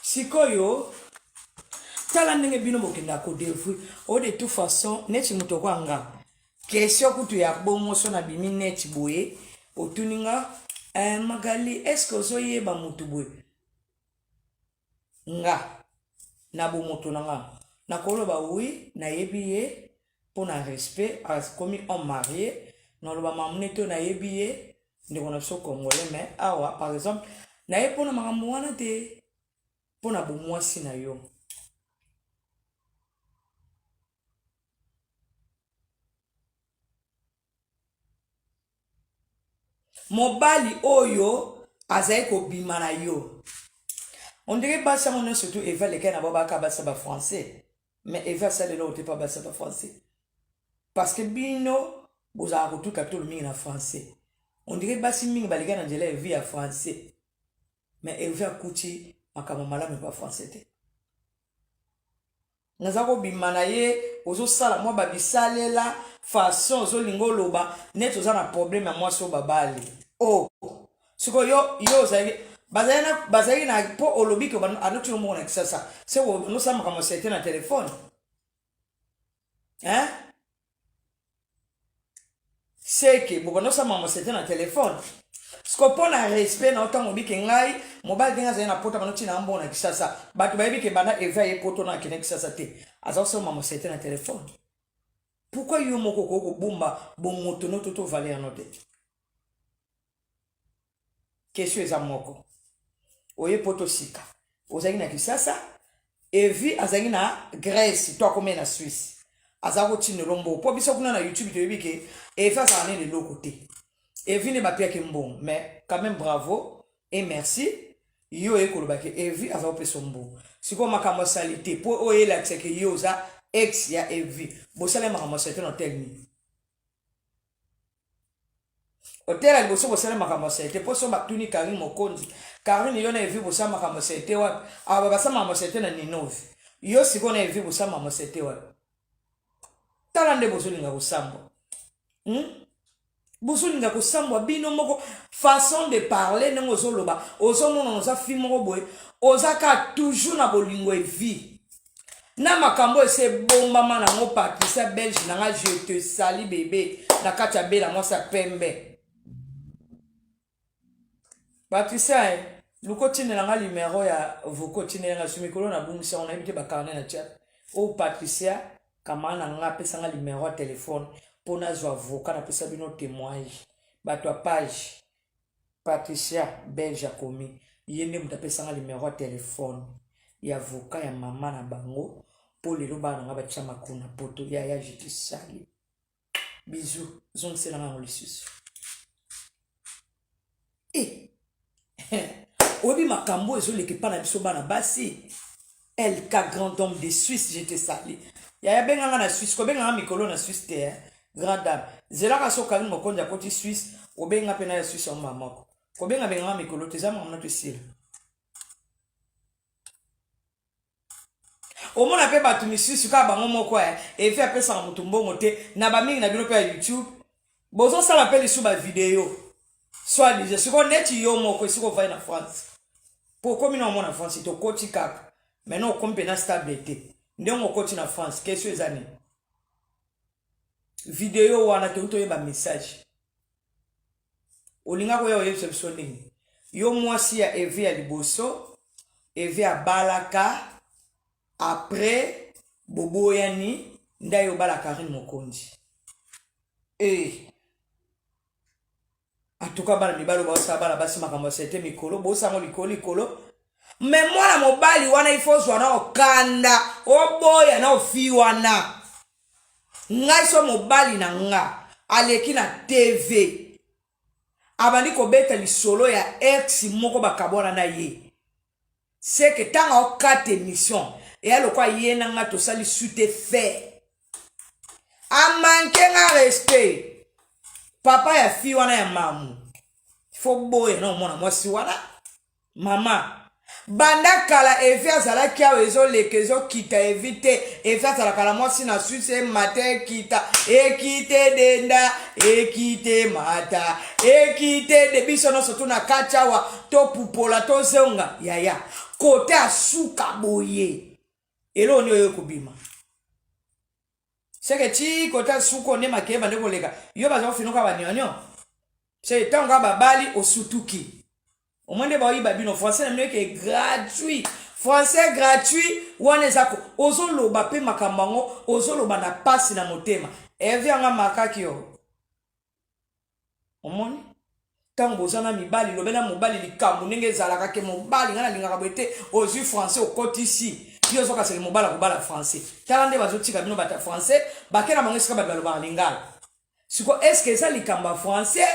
Sikoyo tala ndenge bino bokenda ko delfui o de toute façon neti muto kwanga question kutu ya bomoso na bimi neti boye otuninga Magali est-ce que ozoyeba mutu boye nga na bomoto nanga na koloba oui na yebi ye pour na respect as komi on marié na loba mamneto na yebi ye ndeko na so congolais mais awa par exemple na ye pona makambo wana te pona bomwasi na yo mobali oyo azai ko bima na yo on dirait pas ça on surtout Eva les kana baba ka basa ba français mais Eva ça le n'était pas basa ba français parce que bino vous a retour capitole mingi na français on dirait pas si mingi baligana ndela vie à français mais Eva kuti makama malamu pas français te nazako bimana ye ozo sala moi babisalela façon ozo lingo loba net oza na problème moi so babali oh siko yo bazali na po olobi ko anoti no mona kisasa se wo no sama kama c'était na téléphone hein c'est que bo no sama kama c'était na téléphone siko pona respect na otango biki ngai mobile dinga zena pota manoti na mbona kisasa batu bayebi ke bana evaye poto na kine kisasa te azaso mama c'était na téléphone pourquoi yo moko ko bumba bon moto no toto valer note question eza moko oye poto sika ozangi na kisasa evi azangi na Grèce to comme na Suisse azako tinelombo po biso kuna na YouTube to yebike efa ça ne le côté evi ne bapia ke mbon mais quand même bravo et merci yo ekolobake evi azako peso mbon siko makambo salité po oye la tseke yo za ex ya evi bo sala makambo salité no technique Hôtel à Bosso, vous makambo salité pour son batuni Karim Mokonzi. Karim yon a vu bossa makambo salité wa. Ah basa makambo salité na Ninovi. Yo si qu'on a vu bossa makambo salité wa. Talande bosso linga bosambo. Bosso linga bosambo bino moko façon de parler nango zoloba. Ozo mono oza fi moko boy. Oza ka toujours na bolingo e vie. Na makambo ese bomba mana ngo Patricia Belge nanga je te sali bébé. Na kacha bela moi sa pembe. Patricia, nous continuons dans le numéro ya vous continuez dans ce micro na bungisa on a habité bakane na chat. O Patricia, kama na nga pesa nga numéro de téléphone pour na zo avocat na pesa bino témoignage. Ba toi page Patricia Belge komi. Yende mutapesa nga numéro de téléphone. Ya avocat ya mama na bango pour le loba nga ba tchama kuna poto ya jiti sali. Bisous, zone c'est la ngolisus. Obi makambo ezo lekepa na biso bana basi LK grand homme de Suisse j'étais sali ya benga na Suisse ko benga mikolo na Suisse te grand dame zela ka so Karim Mokonzi akoti Suisse ko benga pena ya Suisse en mamako ko benga mikolo te zama mna to sile o mona pe batu mi Suisse ka bango moko e fait apesa mutu mbongo te na ba mingi na bino pe ya YouTube bozo sala pe lisu ba vidéo soit disait ce qu'on est yo moko si ko va na France pour comme na mona France to koti kaka maintenant comme pena stabilité ndongo koti na France question ezani vidéo wana te to yeba message olinga ko yo yebso soningi yo mwasi ya Evi ya liboso Evi ya balaka après bobo yani ndayo bala Karine Mokonzi en tout cas bala mibalo ba sa bala basi makambo c'était mikolo bo sango likolo mais mwana mobali wana ifo zwa na okanda oboya na ofi wana ngai so mobali na nga aleki na TV abandi kobeta lisolo ya ex moko bakabona na ye c'est que tanga okate émission et alors quoi yena nga to sali sute fait a manqué nga respect papa ya fi wana ya mamu faut boye non mona mwasi wana mama banda kala evi azala kia ezo lekezo kita evite evi azala kala mwasi na suite mate kita ekite denda ekite mata ekite de biso no sotu na kachawa to pupola to zonga yaya kote asuka boye elo ni oyo kubima seke chi kote asuko ne makeba ndeko leka yo bazo finuka banyonyo c'est tanga babali osutuki au moins de baoyi babino français na que gratuit français gratuit wana zako ozolo ba pe makambango ozolo ba na passe na motema evi anga makaki yo omoni tango bozana mibali lobela mobali likambo ndenge ezalaka ke mobali ngana lingaka boete ozwi français okoti ici yo zoka sele mobala kobala français tala nde bazotika bino bata français bakena bango esika bato balobaka lingala siko eske eza likambo ya français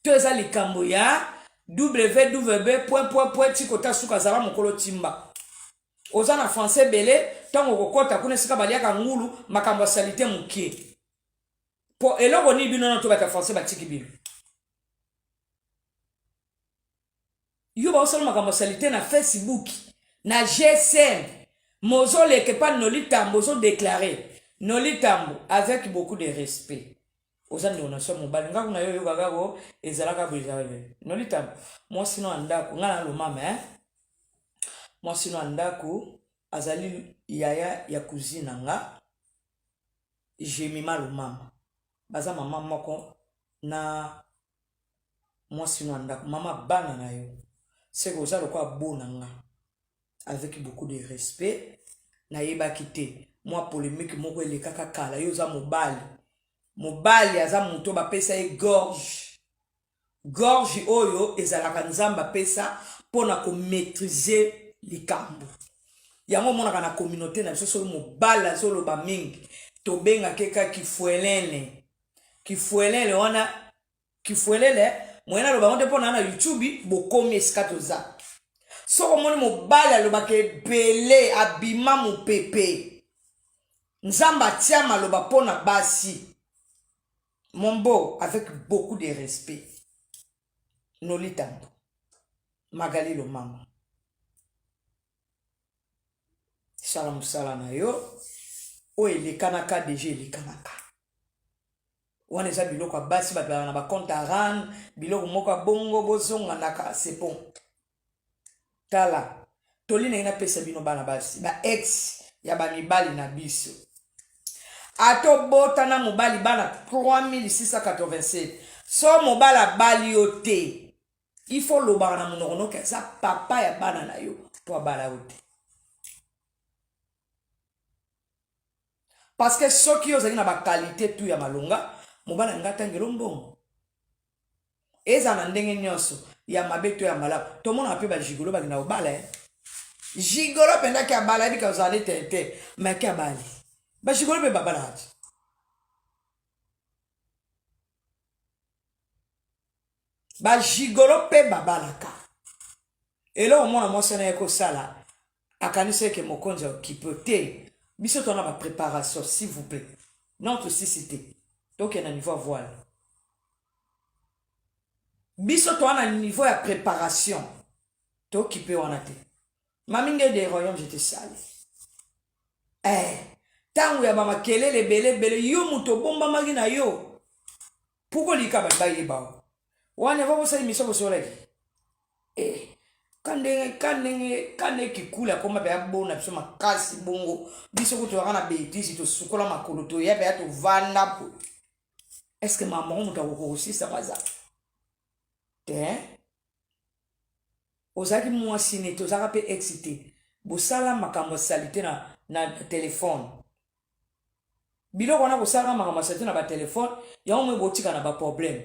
to eza likambo ya www. Tikota suka zala mokolo timba oza na français belé tango kokota kuna esika baliaka ngulu makambo ya salite mukie po eloko ni bino na to bata français batiki bino yo ba osala makambo ya salite na Facebook na GSM mozole ke pa nolitambo zo déclarer nolitambo avec beaucoup de respect ozandi ona so mobali ngaku na yo yo gagago ezalaka brizale nolitambo moi sino andako ngana lo mama moi sino andako azali yaya ya cousine nga jemima lo mama baza mama moko na moi sino andako mama bana na yo c'est que ozalo kwa bona nga avec beaucoup de respect na yeba kité moi polémique moko ele kaka kala yo za mobali aza muto ba pesa e gorge oyo ezalaka nzamba pesa pona ko maîtriser likambo yango monaka na communauté na biso so mobali azolo ba mingi to benga keka kifuelele wana kifuelele moyena lo ba onde pona na YouTube bokomi eskatoza so komoni mobali aloba ke belé abima mu pepe nzamba tia maloba pona basi mon beau avec beaucoup de respect nolitambo Magali lo mama salam salana yo o elekanaka déjà elekanaka wana eza biloko ya basi bato na ba compte à rendre biloko moko bongo bozonga naka c'est bon tala toli na ina pesa bino bana basi ba ex ya ba mibali na biso ato bota na mobali bana 3687 so mobala bali yo te il faut loba na monono ke sa papa ya bana na yo po bala yo te parce que ceux qui ont na ba qualité tout ya malonga mobala ngata ngelo mbongo eza na ndenge nyonso ya mabeto ya malabu to mona pe ba jigolo ba na obala jigolo penda ki abala bi ka uzali tete mais ki abali ba jigolo pe babala hati ba jigolo pe babalaka elo mona mosana yako sala akanise ke mokonzi okipote biso tona ba préparation s'il vous plaît notre société donc il y a un niveau à voile biso tona niveau ya préparation to occupé wana te maminge des royaumes j'étais sale tangu ya ba kelele bele yo muto bomba magi na yo pourquoi lika ba yeba wana va bosa émission bosoleki kande kikula koma be abona biso makasi bongo biso ko to kana betisi to sukola makolo to ya be to vanda po est-ce que maman muta ko aussi ça baza ozaki mwasi ne to zaka pe excité bosala makambo salité na téléphone biloko wana kosala makambo asate na batelefone yango mwe botika na baproblème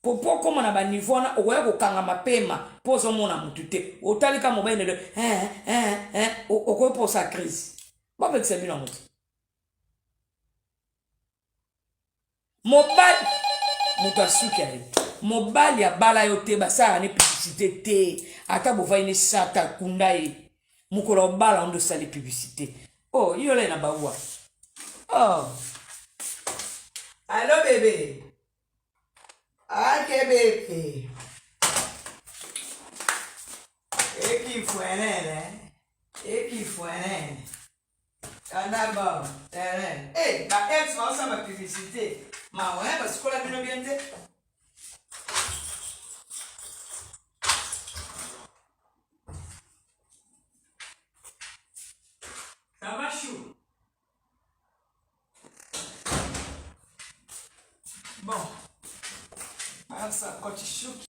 po koma na baniveau wana okoya kokanga mapema mpo ozomona mutu te otalika mobali nelo okoya posa crise bapekisa bino yango te mobali moto asuki aye mobali abala yo te basala ne publicité te ata bovai ne sata kunda ye mokolo obala ondo osali publicité oh yole na bawa oh allo bébé ok bébé ekifuenene kanda ba terrain ba ex va ma publicité ma ouais parce que la bino bien te ça va chou bon alors ça quand tu chou